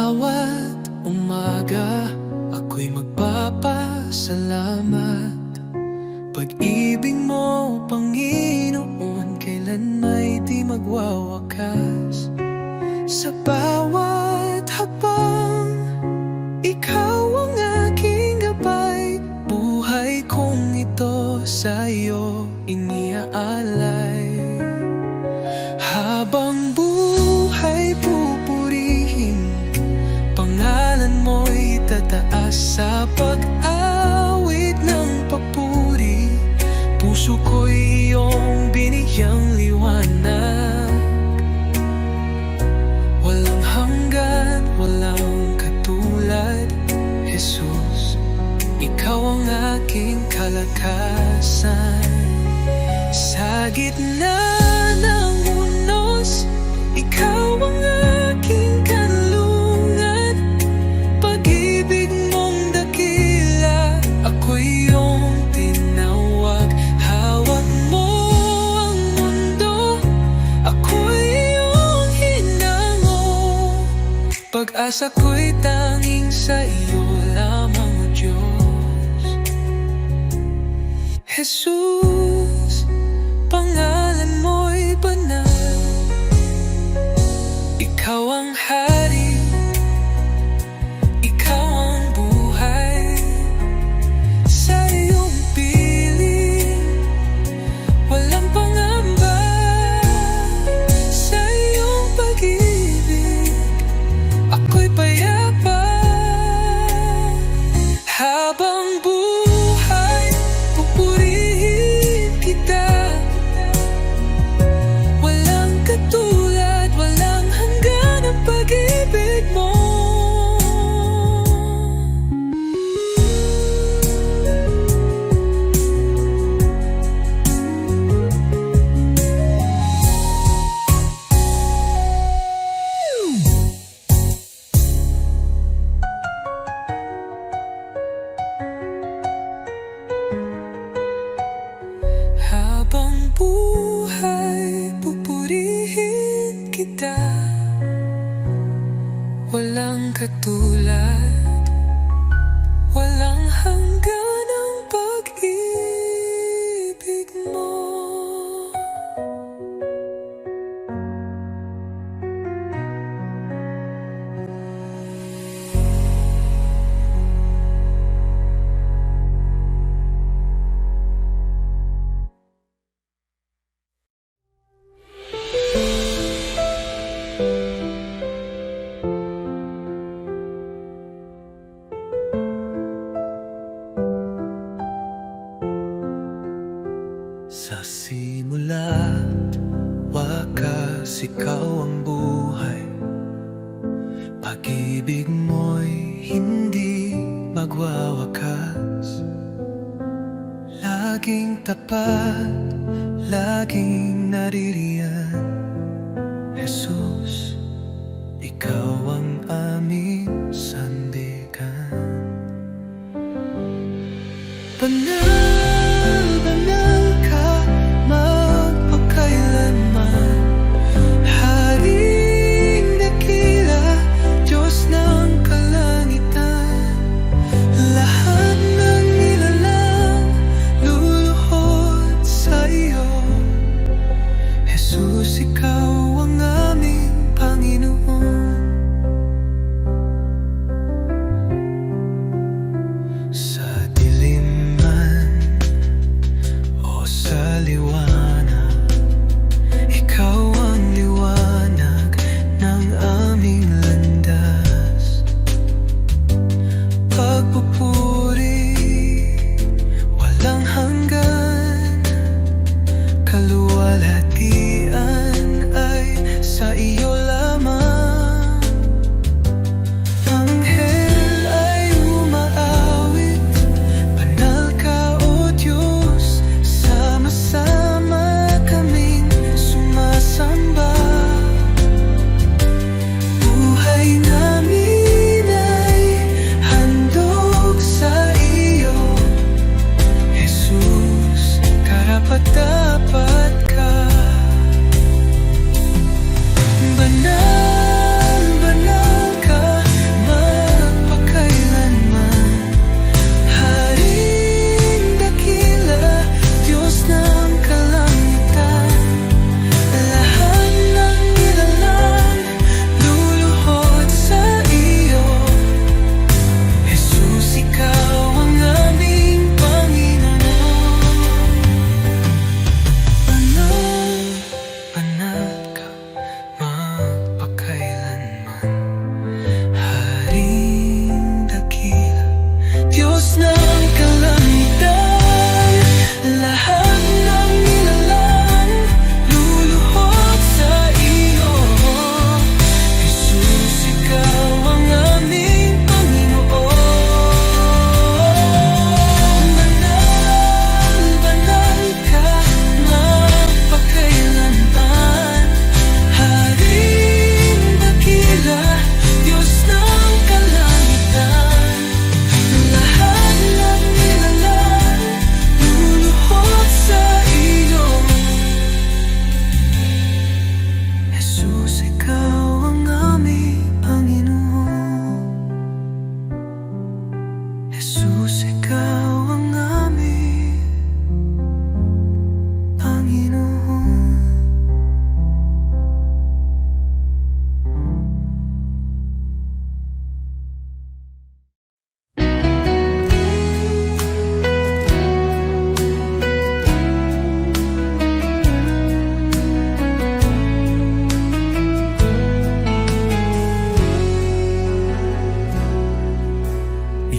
bawat umaga, ako'y magpapasalamat. Pag-ibig mo, Panginoon, kailan may di magwawakas. Sa bawat hakbang, ikaw ang aking gabay. Buhay kong ito sa'yo iniaalay. Habang buhay pupurihin, pangalan mo'y tataas. Sa pag-awit ng papuri, puso ko'y iyong binigyang liwanag. Walang hanggan, walang katulad, Jesus. Ikaw ang aking kalakasan. Sa gitna ng unos, ikaw ang aking kanlungan. Pag-ibig mong dakila, ako'y iyong tinawag. Hawak mo ang mundo, ako'y iyong hinango. Pag-asa ko'y tanging sa iyo lamang, O Diyos. Jesus, pangalan mo'y banal. Ikaw ang hari, ikaw ang buhay. Sa iyong piling, walang pangamba. Sa iyong pag-ibig, ako'y payapa. Habang buhay, pupurihin kita. Walang katulad, walang hanggan ang pag-ibig mo. Habang buhay, pupurihin kita. Walang katulad, walang hanggan ang pag-ibig mo. Sa simula, wakas, ikaw ang buhay. Pag-ibig mo'y hindi magwawakas. Laging tapat, laging naririyan. Jesus, ikaw ang aming sandigan. Banal, banal ka, magpakailanman. Haring dakila, Diyos ng kalangitan. Lahat ng nilalang luluhod sa iyo. Jesus, ikaw ang aming Panginoon. Sa dilim man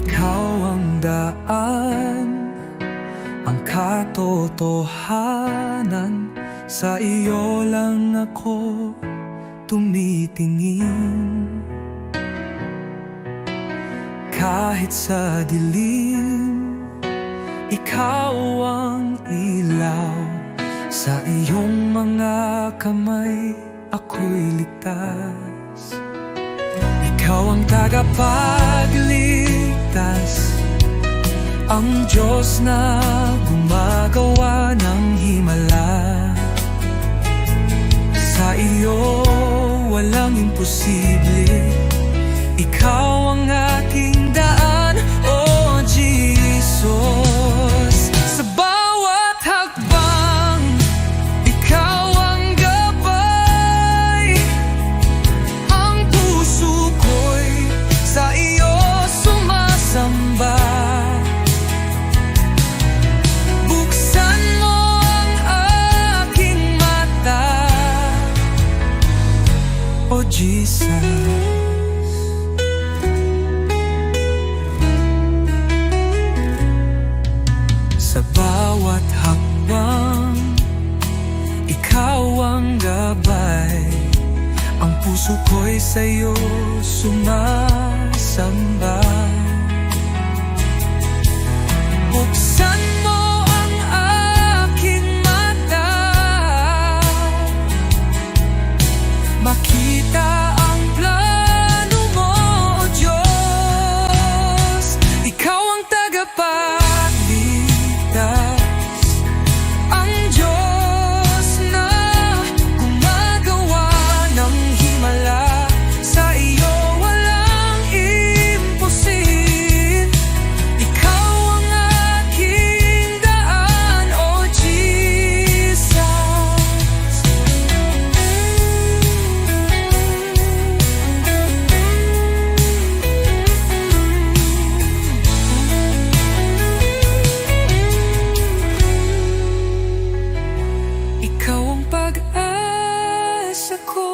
ikaw ang daan, ang katotohanan. Sa iyo lang ako tumitingin. Kahit sa dilim, ikaw ang ilaw. Sa iyong mga kamay ako'y ligtas. Ikaw ang tagapagligtas, ang Diyos na gumagawa ng himala. Sa iyo walang imposible, ikaw ang aking daan, oh Jesus. Sa bawat hakbang, ikaw ang gabay. Ang puso ko'y sa iyo sumasamba. Buksan mo ang aking mata, oh Jesus. Sa bawat hakbang, ikaw ang gabay. Ang puso ko'y sa'yo sumasamba. Buksan mo ang aking mata, makita ang plano mo, O Diyos. Ikaw ang tagapagligtas, ang Diyos na gumagawa ng himala. Sa iyo walang imposible, ikaw ang aking daan, O Jesus. Ikaw ang pag-asa ko,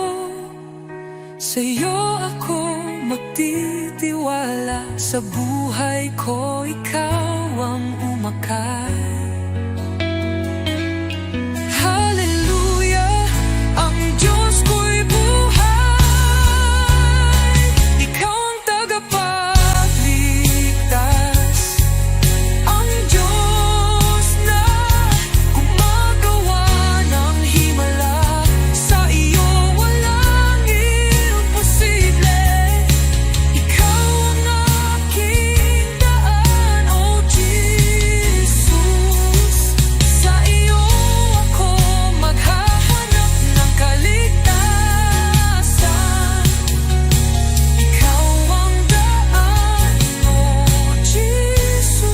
sa iyo ako magtitiwala. Sa buhay ko ikaw ang umakay. Hallelujah, ang Diyos ko'y buhay. Ikaw ang tagapagligtas, ang Diyos na gumagawa ng himala. Sa iyo walang imposible, ikaw ang aking daan, O Jesus. Sa iyo ako maghahanap ng kaligtasan. Ikaw ang daan, O Jesus,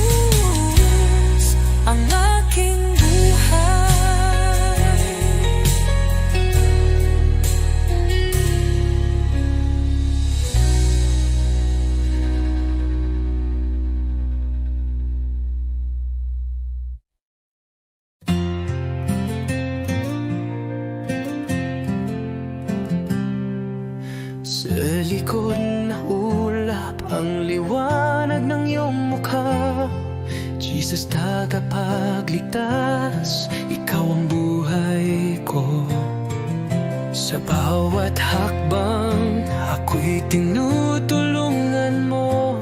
ang aking buhay. Sa likod na ulap ang liwanag ng iyong mukha, Jesus tagapagligtas, ikaw ang buhay ko. Sa bawat hakbang ako'y tinutulungan mo,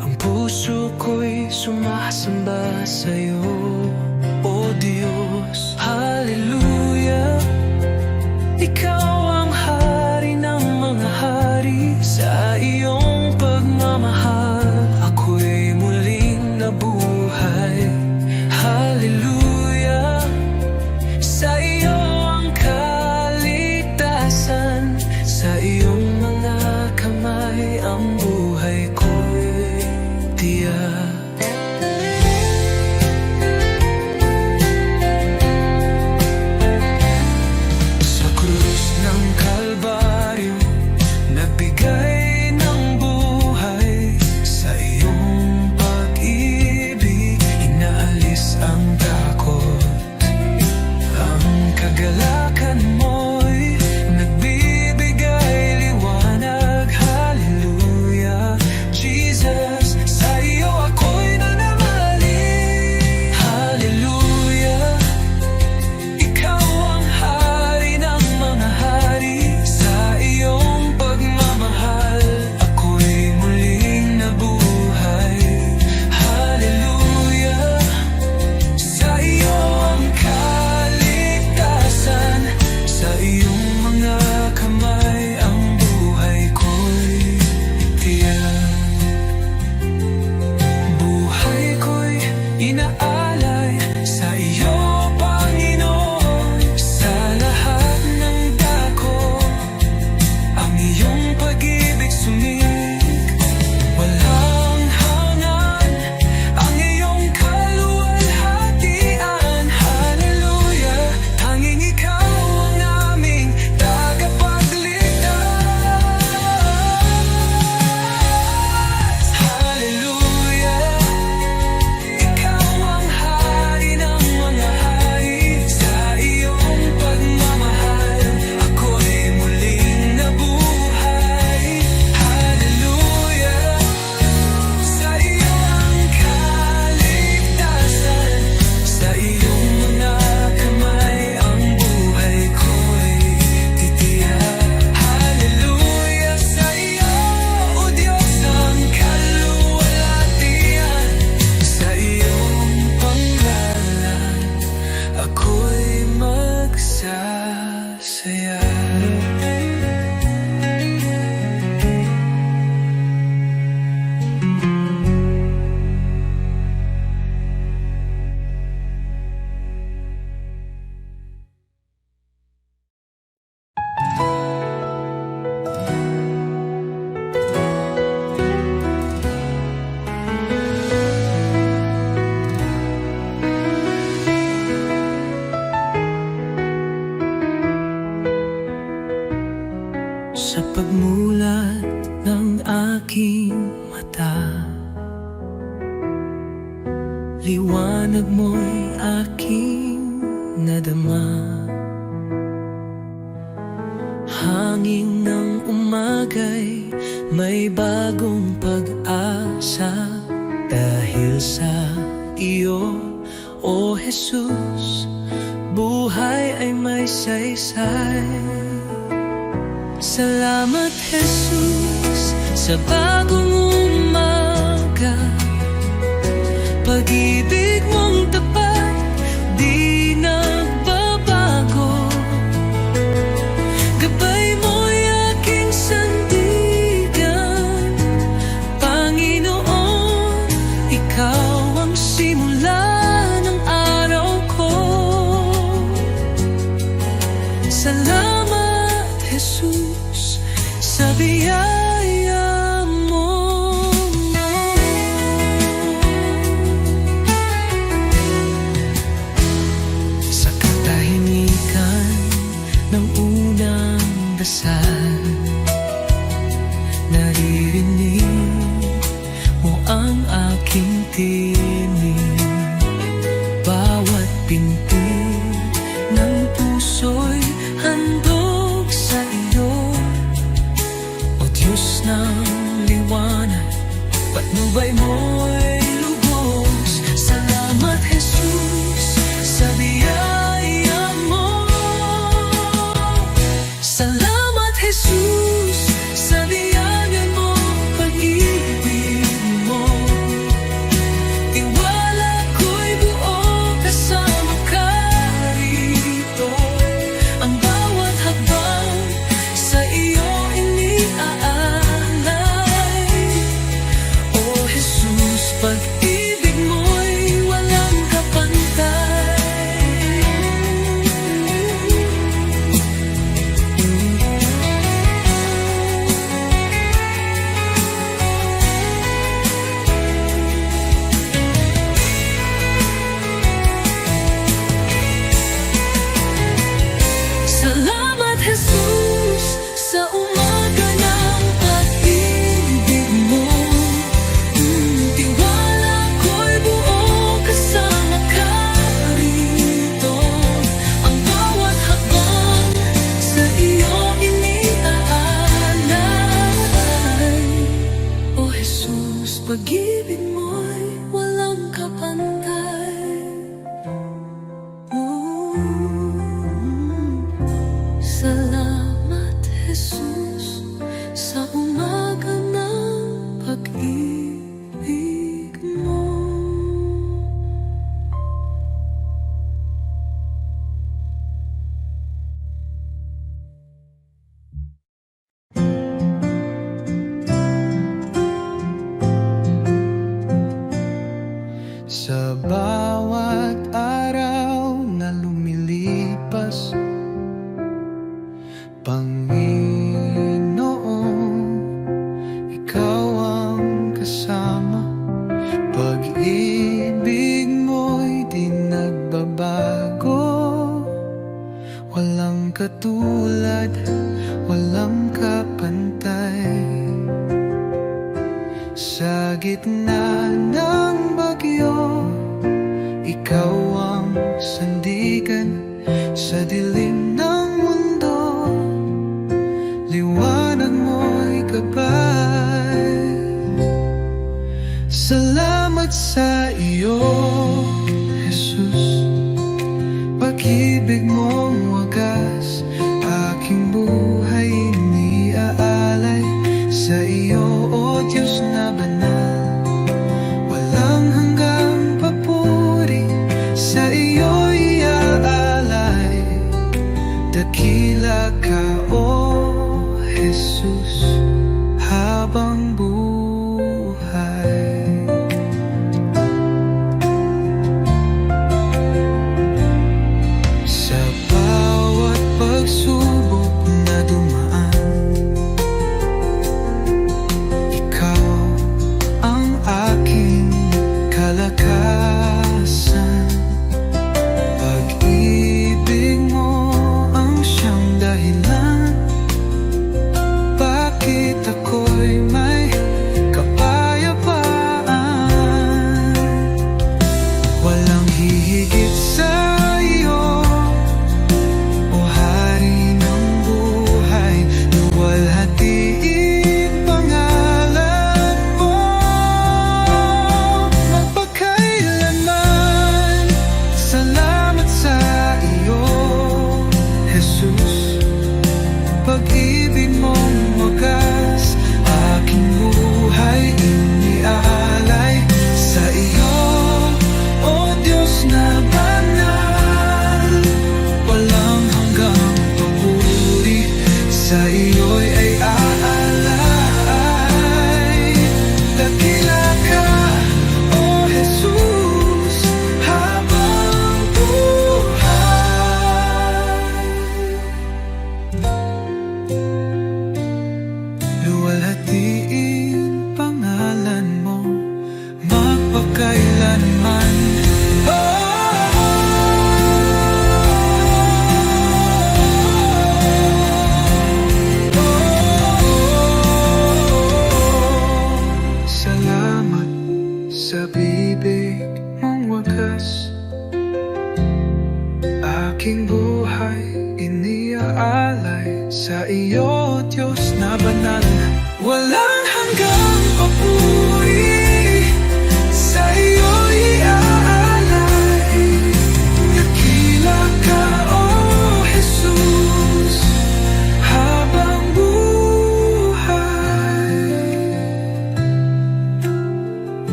ang puso ko'y sumasamba sa'yo, O Diyos. Hallelujah, ikaw ang hari ng mga hari. Sa iyong pagmamahal ako'y muling nabuhay. Hallelujah, sa iyo ang kaligtasan. Sa iyong mga kamay ang buhay ko'y tiyak. Sa krus ng Kalbaryo nagbigay ng buhay. Sa iyong pag-ibig inaalis ang takot. Ang kagalakan mo'y nagbibigay liwanag. Hallelujah. liwanag mo'y aking nadama. Hangin ng umagay may bagong pag-asa. Dahil sa iyo, O Jesus, buhay ay may saysay. Salamat Jesus sa bagong umaga. Pag-ibig mong tapat di nagbabago. Gabay mo'y aking sandigan. Panginoon, ikaw ang simula ng araw ko. Salamat Jesus sa biyaya mo. Sa katahimikan ng unang dasal, naririnig mo ang aking tinig. Bawat pinti ng puso'y handog sa iyo. O Diyos ng liwanag, patnubay mo'y lubos. Salamat Jesus sa biyaya mo. Salamat Jesus sa biyaya mo, pag-ibig mo. Tiwala ko'y buo kasama ka rito. Ang bawat hakbang sa iyo iniaalay. O Jesus, pag-ibig mo'y walang kapantay. Salamat Jesus sa umaga ng pag-ibig mo. Tiwala ko'y buo kasama ka rito. Ang bawat hakbang sa iyo iniaalay. O Jesus, pag-ibig mo'y walang kapantay. Salamat Jesus sa umaga ng pag-ibig mo. Sa bawat araw na lumilipas, Panginoon, ikaw ang kasama. Pag-ibig mo'y di nagbabago. Walang katulad, walang kapantay. Sa gitna ng bagyo, ikaw ang sandigan. Sa dilim ng mundo, liwanag mo'y gabay. Salamat sa iyo, Jesus. Pag-ibig mong wagas, aking buhay iniaalay. Sa iyo, O Diyos na banal, walang hanggang papuri. Sa iyo iaalay, dakila ka, O Jesus, habang buhay.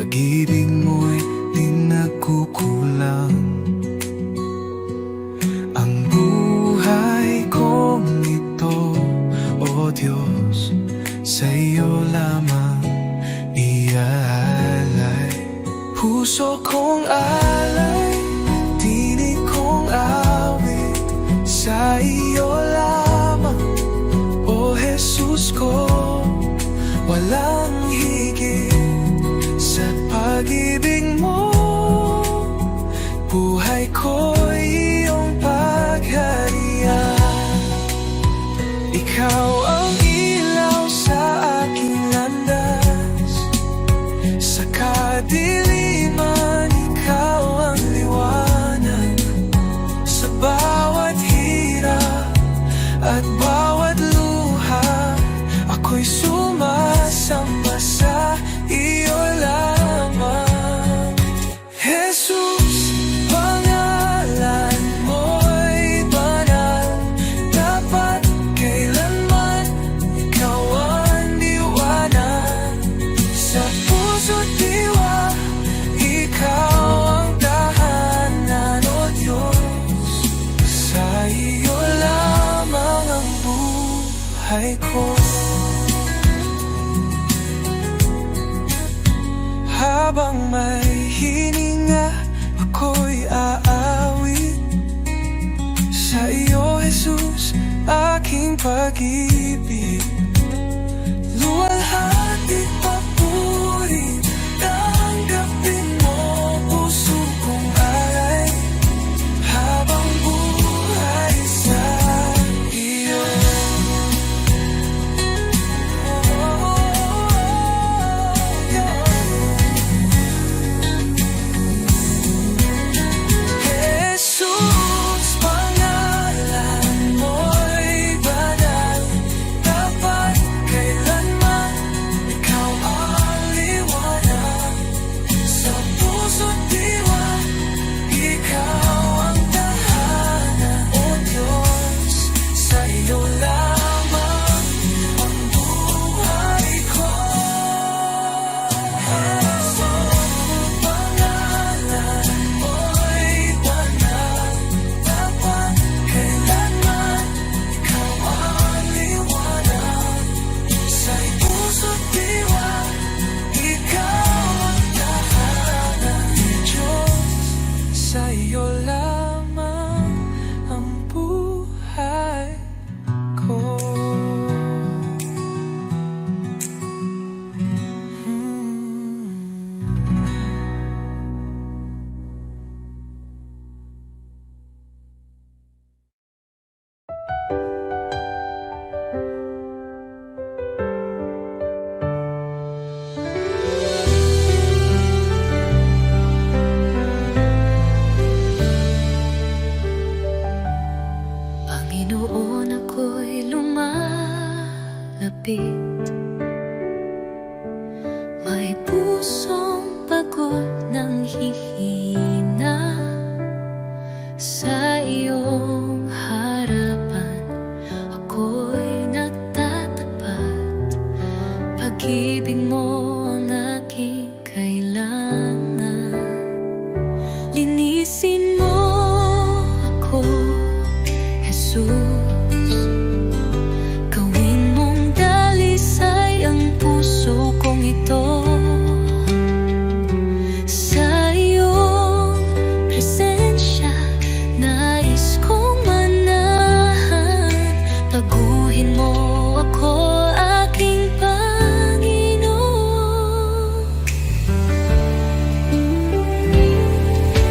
pag-ibig mo'y di nagkukulang. Ang buhay kong ito, O Diyos, sa iyo lamang iaalay. Puso kong alay, tinig kong awit, sa iyo lamang, O Jesus ko. Walang higit sa pag-ibig mo, buhay ko'y iyong pagharian. Ikaw ang ilaw sa aking landas, sa kadiliman ikaw ang liwanag. Sa bawat hirap at bawat luha, ako'y sumasamba sa iyo lamang. Jesus, pangalan mo'y banal, dapat kailanman ikaw ang liwanag. Sa puso't diwa, ikaw ang tahanan, O Diyos, sa iyo lamang ang buhay ko. Habang may hininga, ako'y aawit sa iyo, Jesus, aking pag-ibig. Luwalhati papuri, tanggapin mo puso kong alay, habang buhay sa iyo. Sa iyo lamang ang buhay ko. Panginoon, ako'y lumalapit, may pusong pagod ng hihina. Sa iyong harapan ako'y nagtatapat, pag-ibig mo ang aking kailangan. Linisin mo ako, Jesus, gawin mong dalisay ang puso kong ito. Sa iyong presensya, nais kong manahan. Baguhin mo ako, aking Panginoon.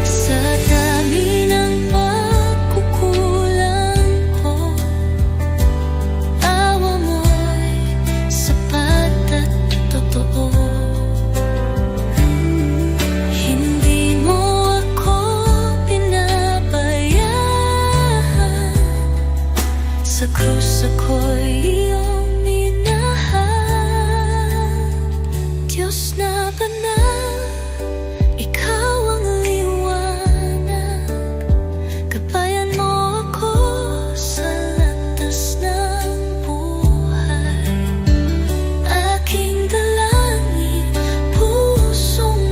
Sa dami ng pagkukulang ko, awa mo'y sapat at totoo. Hindi mo ako pinabayaan, sa krus ako'y iyong minahal. Diyos na banal, ikaw ang liwanag, gabayan mo ako sa landas ng buhay. Aking dalangin, pusong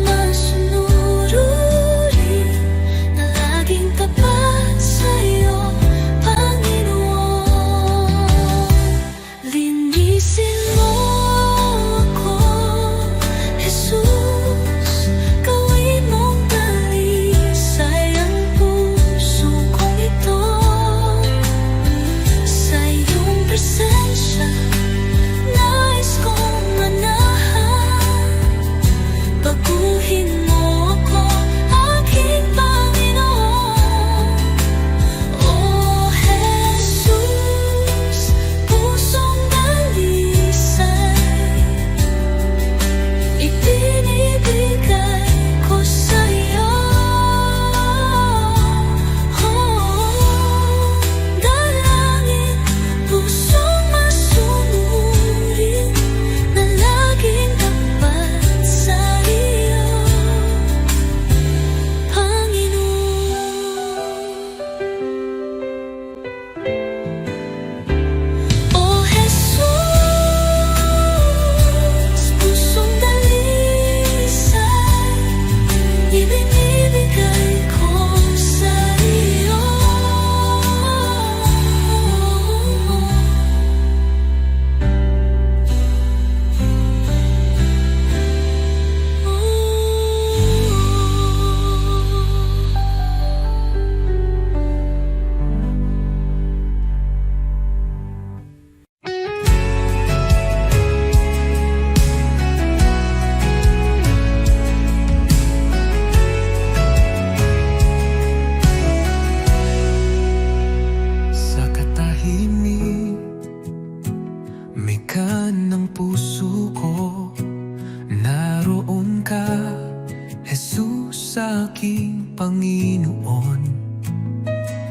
aking Panginoon.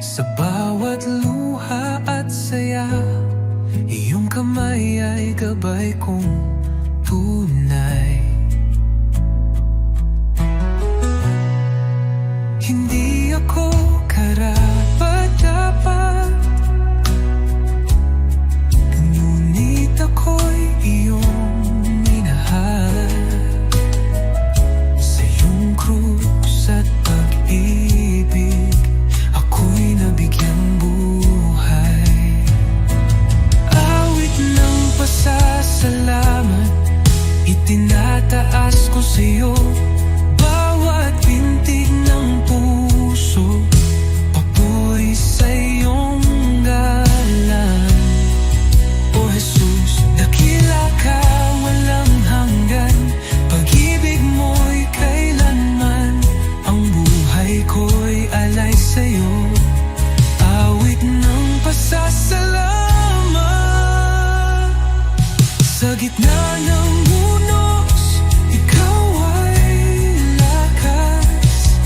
Sa bawat luha at saya, iyong kamay ay gabay kong tunay. Hindi ako karapat-dapat, ngunit ako'y iyong minahal. Sa iyong krus at pag-ibig, ako'y nabigyang buhay. Awit ng pasasalamat, itinataas ko sa iyo. Bawat pintig ng puso, papuri sa iyong galang. O Jesus, dakila ka, walang hanggan. Pag-ibig mo'y kailanman, ang buhay ko'y alay sa iyo. Awit ng pasasalamat, sa gitna ng unos, ikaw ay lakas.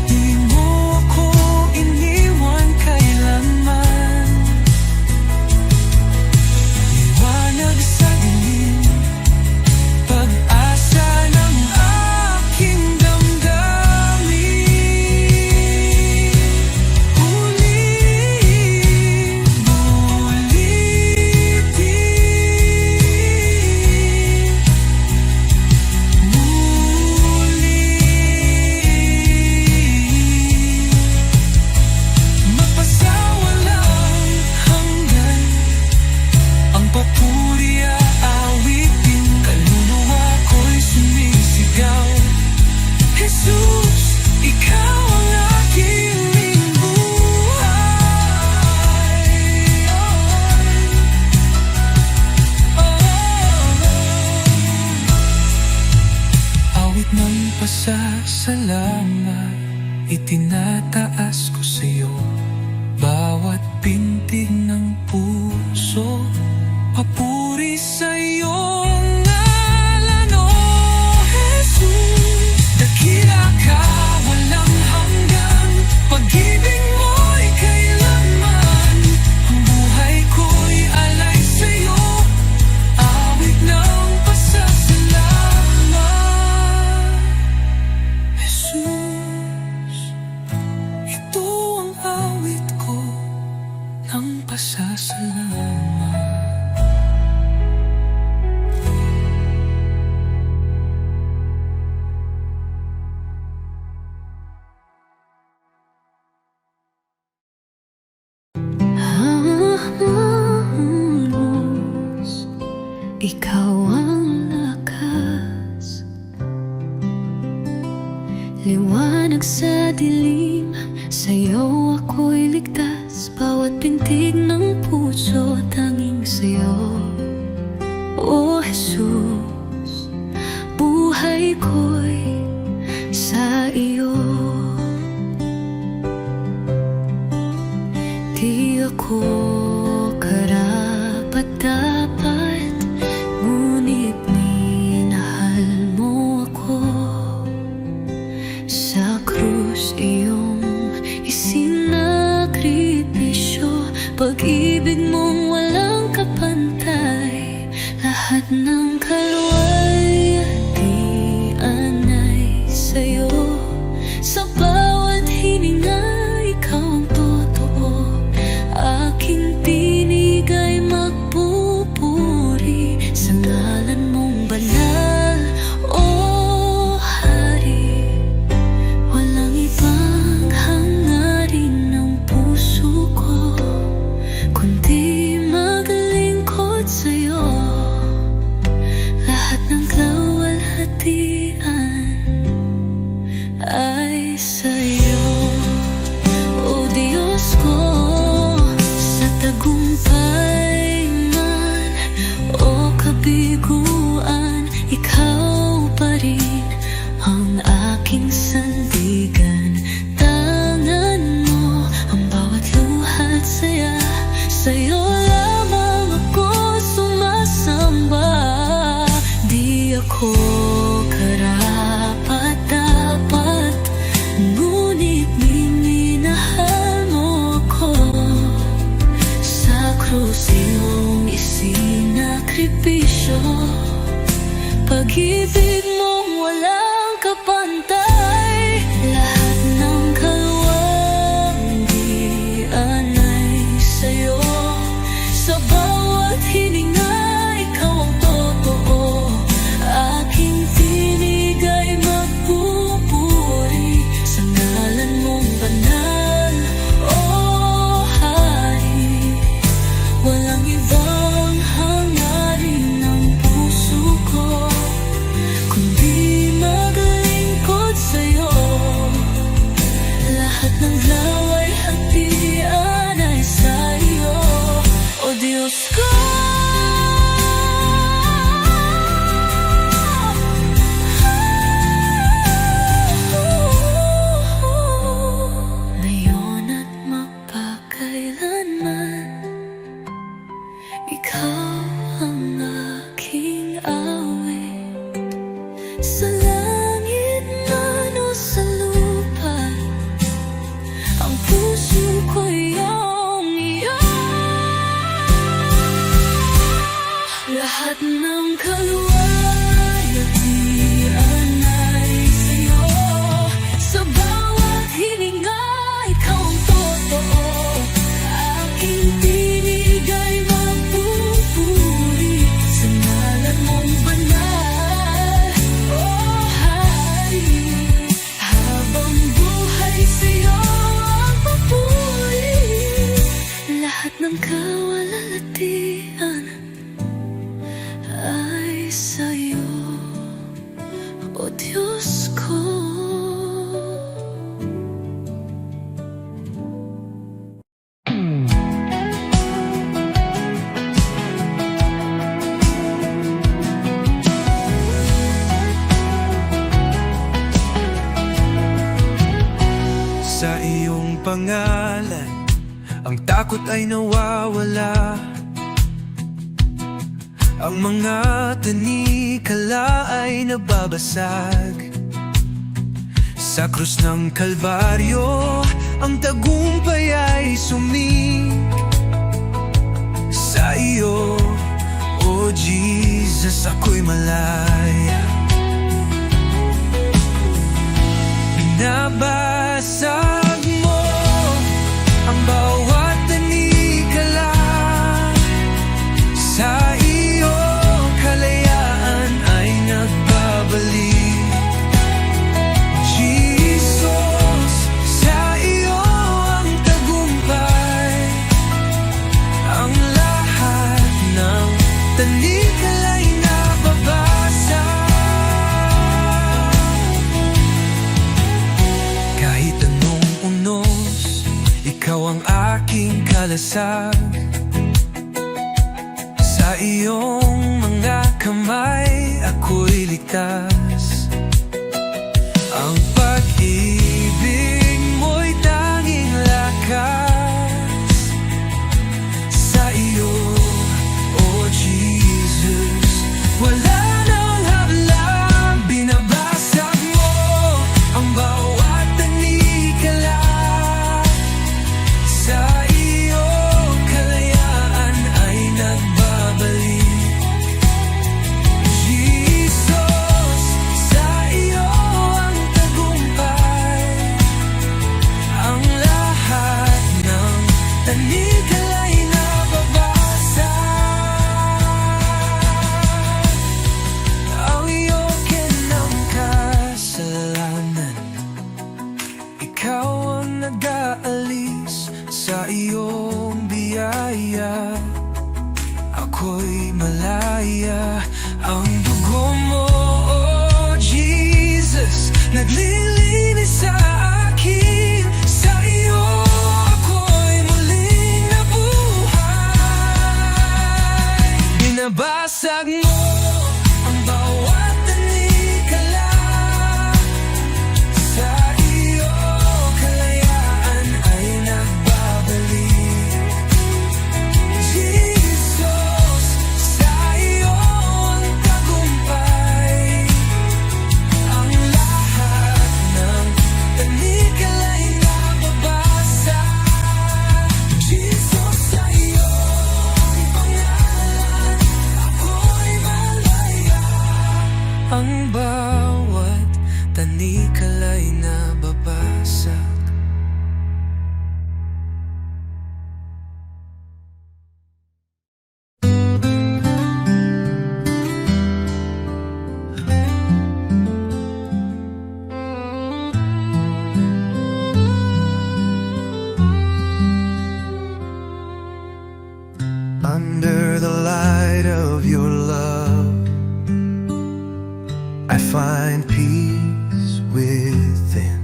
Di mo ako iniwan kailanman. Liwanag sa dilim, pag-asa ng aking damdamin. Ulit-ulitin, mapasawalang hanggan, ang papuri aawitin. Kaluluwa ko'y sumisigaw. Jesus, ikaw ang aking buhay. Awit ng pasasalamat, itinataas ko sa iyo. Bawat pintig ng puso, papuri sa iyong ngalan. O Jesus, dakila ka, walang hanggan. Pag-ibig mo'y kailanman, ang buhay ko'y alay sa iyo. Awit ng pasasalamat, Jesus, ito ang awit ko ng pasasalamat. Ikaw ang lakas, liwanag sa dilim, sa'yo ako'y ligtas. Bawat pintig ng puso, tanging sa'yo. O Jesus, buhay ko'y sa iyo. Di ako karapat-dapat, ngunit minahal mo ako. Sa krus iyong isinakripisyo, pag-ibig mong walang kapantay. Lahat ng kaluwalhatian ay sa'yo. Sa bawat hininga, ikaw ang totoo. Aking tinig ay magpupuri sa ngalan mong banal, o Hari. Walang ibang hangarin ng puso ko, kundi maglingkod sa'yo. Lahat ng kaluwalhatian ay sa'yo. O Diyos ko, sa tagumpay man o kabiguan, ikaw pa rin ang aking sandigan. Tangan mo ang bawat luha at saya, sa'yo lamang ako sumasamba. Di ako karapat-dapat, Diyos ko. Sa iyong pangalan, ang takot ay nawawala. Ang mga tanikala ay nababasag. Sa krus ng Kalbaryo, ang tagumpay ay sumig. Sa iyo, O Jesus, ako'y malaya. Binabasag mo ang bawat tanikala. Sa iyo, kalayaan ay nagbabalik. Jesus, sa iyo ang tagumpay. Ang lahat ng tanikala ay nababasag. Kahit anong unos, ikaw ang aking kalasag. Sa iyong mga kamay, ako'y ligtas. Ang pag-ibig mo'y tanging lakas. Sa iyo, O Jesus, wala nang hadlang. Binabasag mo ang bawat tanikala. Sa iyo, kalayaan ay nagbabalik. Jesus, sa iyo ang tagumpay. Ang lahat ng tanikala ay nababasag. Ang iyong kasalanan, ikaw ang nag-aalis. Sa iyong biyaya, ako'y malaya. Ang dugo mo, O Jesus, naglilinis sa akin. Sa iyo, ako'y muling nabuhay. Binabasag mo ang bawat tanikala. Sa iyo, kalayaan ay nagbabalik. Jesus, sa iyo ang tagumpay. Ang lahat ng tanikala ay nababasag. Jesus, sa iyo ang pangalan, ako'y malaya. Ang bawat tanikala ay nababasag. Under the light of your love, I find peace within.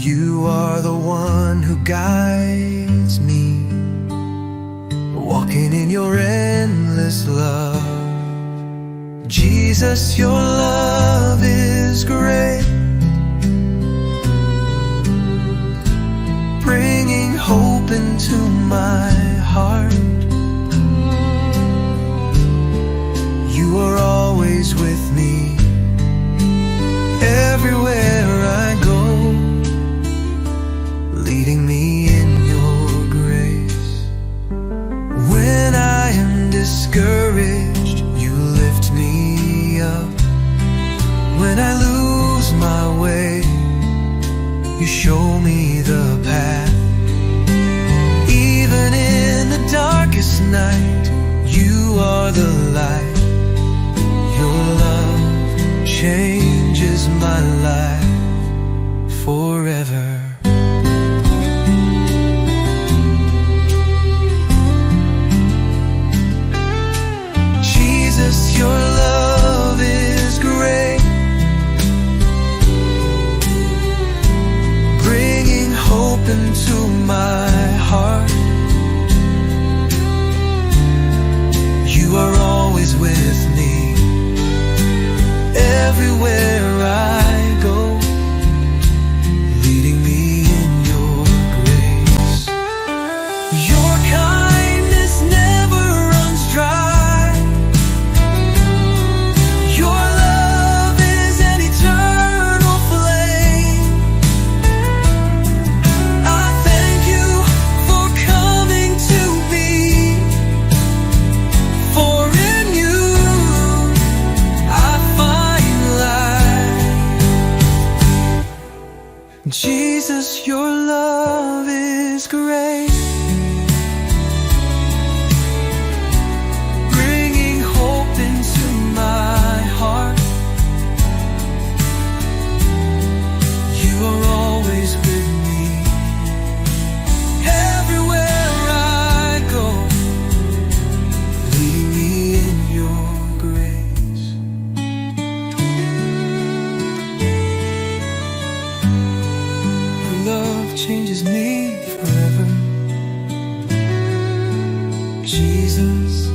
You are the one who guides me, walking in your endless love. Jesus, your love is great, bringing hope into my heart. You are always with me, everywhere I go, leading me in your grace. When I am discouraged, you lift me up. When I lose my way, you show me the path. Even in the darkest night, you are the light. Your love changes my life forever. Jesus, your love changes me forever. Jesus,